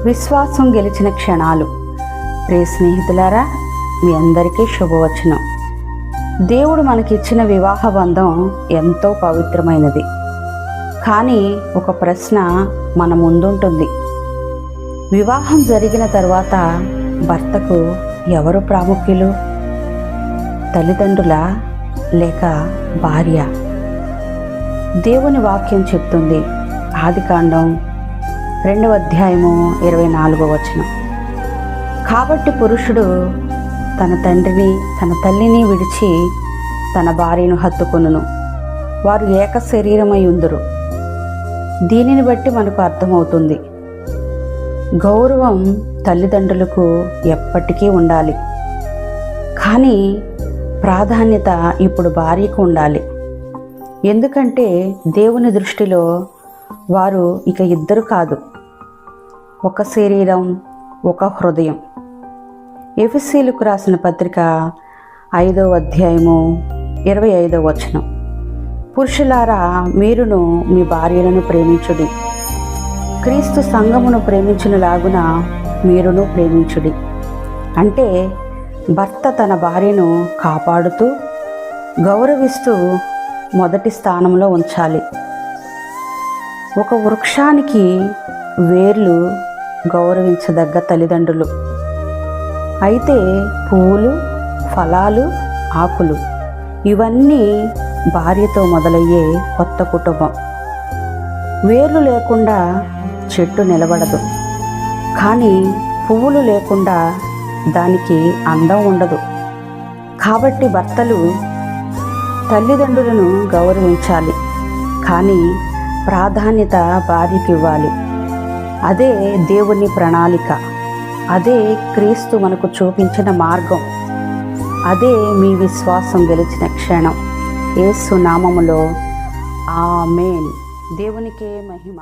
విశ్వాసం గెలిచిన క్షణాలు. ప్రియ స్నేహితులారా, మీ అందరికీ శుభవచనం. దేవుడు మనకిచ్చిన వివాహ బంధం ఎంతో పవిత్రమైనది. కానీ ఒక ప్రశ్న మన ముందుంటుంది. వివాహం జరిగిన తర్వాత భర్తకు ఎవరు ప్రాముఖ్యులు? తల్లిదండ్రుల లేక భార్య? దేవుని వాక్యం చెప్తుంది, ఆదికాండం 2వ అధ్యాయము 24వ వచనం. కాబట్టి పురుషుడు తన తండ్రిని తన తల్లిని విడిచి తన భార్యను హత్తుకొనును, వారు ఏక శరీరమై ఉందురు. దీనిని బట్టి మనకు అర్థమవుతుంది, గౌరవం తల్లిదండ్రులకు ఎప్పటికీ ఉండాలి. కానీ ప్రాధాన్యత ఇప్పుడు భార్యకు ఉండాలి. ఎందుకంటే దేవుని దృష్టిలో వారు ఇక ఇద్దరు కాదు, ఒక శరీరం, ఒక హృదయం. ఎఫెసీయులకు రాసిన పత్రిక 5వ అధ్యాయము 25వ వచనం. పురుషులారా, మీరును మీ భార్యలను ప్రేమించుడి, క్రీస్తు సంఘమును ప్రేమించునులాగున మీరును ప్రేమించుడి. అంటే భర్త తన భార్యను కాపాడుతూ గౌరవిస్తూ మొదటి స్థానంలో ఉంచాలి. ఒక వృక్షానికి వేర్లు గౌరవించదగ్గ తల్లిదండ్రులు, అయితే పువ్వులు, ఫలాలు, ఆకులు ఇవన్నీ భార్యతో మొదలయ్యే కొత్త కుటుంబం. వేర్లు లేకుండా చెట్టు నిలబడదు, కానీ పువ్వులు లేకుండా దానికి అందం ఉండదు. కాబట్టి భర్తలు తల్లిదండ్రులను గౌరవించాలి, కానీ ప్రాధాన్యత భార్యకి ఇవ్వాలి. అదే దేవుని ప్రణాళిక, అదే క్రీస్తు మనకు చూపించిన మార్గం, అదే మీ విశ్వాసం గెలిచిన క్షణం. యేసు నామములో ఆమేన్. దేవునికే మహిమ.